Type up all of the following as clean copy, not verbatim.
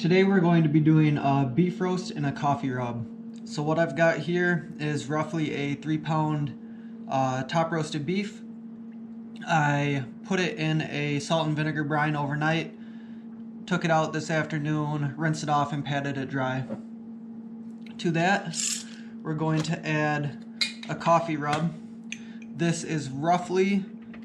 Today we're going to be doing a beef roast and a coffee rub. So what I've got here is roughly a 3-pound top roasted beef. I put it in a salt and vinegar brine overnight, took it out this afternoon, rinsed it off and patted it dry. To that we're going to add a coffee rub. This is roughly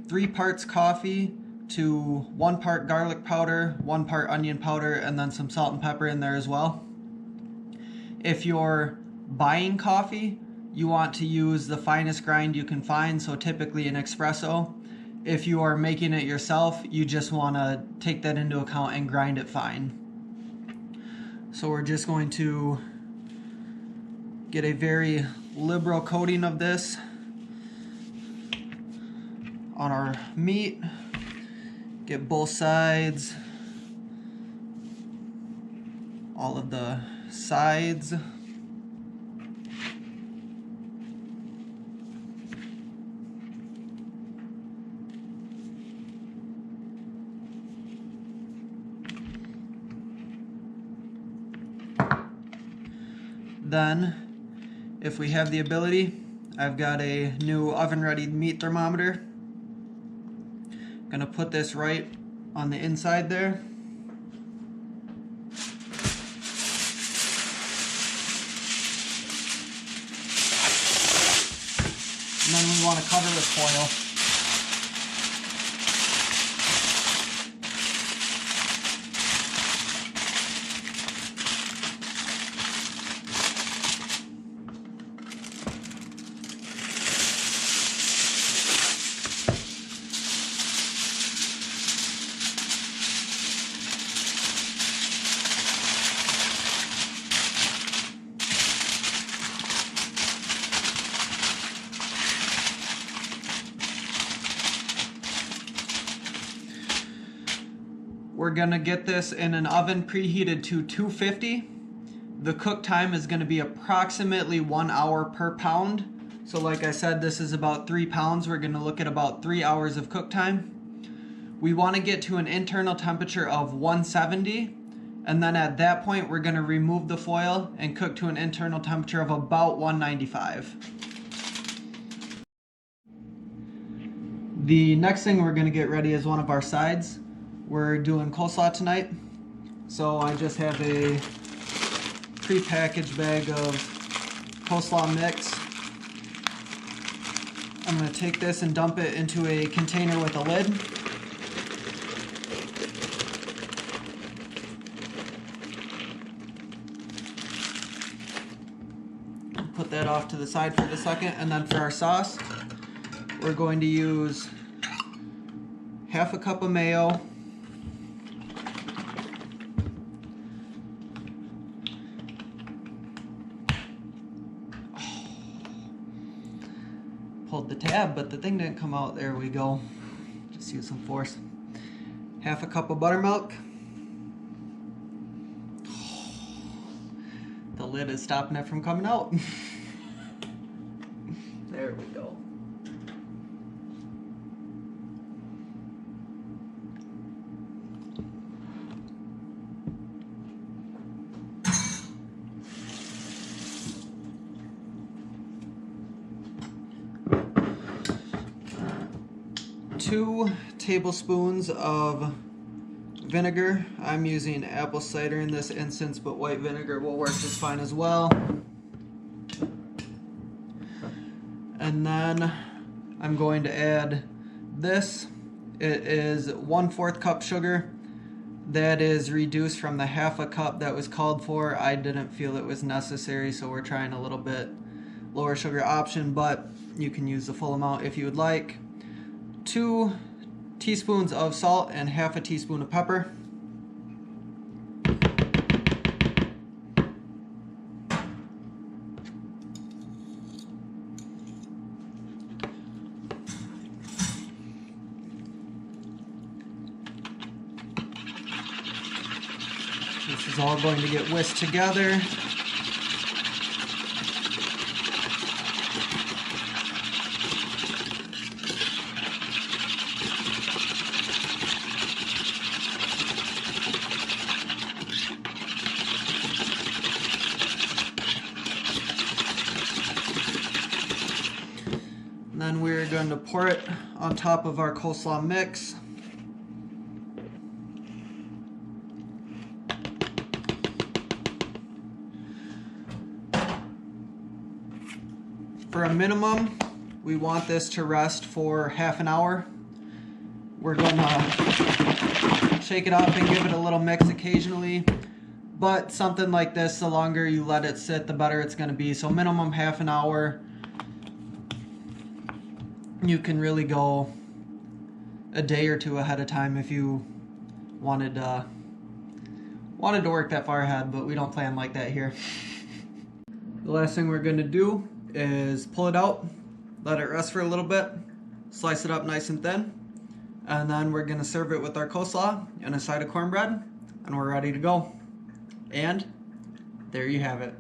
3 parts coffee to 1 part garlic powder, 1 part onion powder, and then some salt and pepper in there as well. If you're buying coffee, you want to use the finest grind you can find, so typically an espresso. If you are making it yourself, you just want to take that into account and grind it fine. So we're just going to get a very liberal coating of this on our meat. Get both sides, all of the sides. Then, if we have the ability, I've got a new oven-ready meat thermometer. Gonna put this right on the inside there. And then we want to cover with foil. We're gonna get this in an oven preheated to 250. The cook time is gonna be approximately 1 hour per pound. So like I said, this is about 3 pounds. We're gonna look at about 3 hours of cook time. We wanna get to an internal temperature of 170. And then at that point, we're gonna remove the foil and cook to an internal temperature of about 195. The next thing we're gonna get ready is one of our sides. We're doing coleslaw tonight, so I just have a pre-packaged bag of coleslaw mix. I'm going to take this and dump it into a container with a lid. Put that off to the side for a second, and then for our sauce, we're going to use half a cup of mayo, pulled the tab, but the thing didn't come out. There we go. Just use some force. Half a cup of buttermilk. The lid is stopping it from coming out. There we go. Two tablespoons of vinegar. I'm using apple cider in this instance, but white vinegar will work just fine as well. And then I'm going to add this. It is 1/4 cup sugar. That is reduced from the half a cup that was called for. I didn't feel it was necessary, so we're trying a little bit lower sugar option, but you can use the full amount if you would like. 2 teaspoons of salt and half a teaspoon of pepper. This is all going to get whisked together. going to pour it on top of our coleslaw mix. For a minimum, we want this to rest for half an hour. We're going to shake it up and give it a little mix occasionally. But something like this, the longer you let it sit, the better it's going to be. So minimum half an hour. You can really go a day or two ahead of time if you wanted to work that far ahead, but we don't plan like that here. The last thing we're going to do is pull it out, let it rest for a little bit, slice it up nice and thin, and then we're going to serve it with our coleslaw and a side of cornbread, and we're ready to go. And there you have it.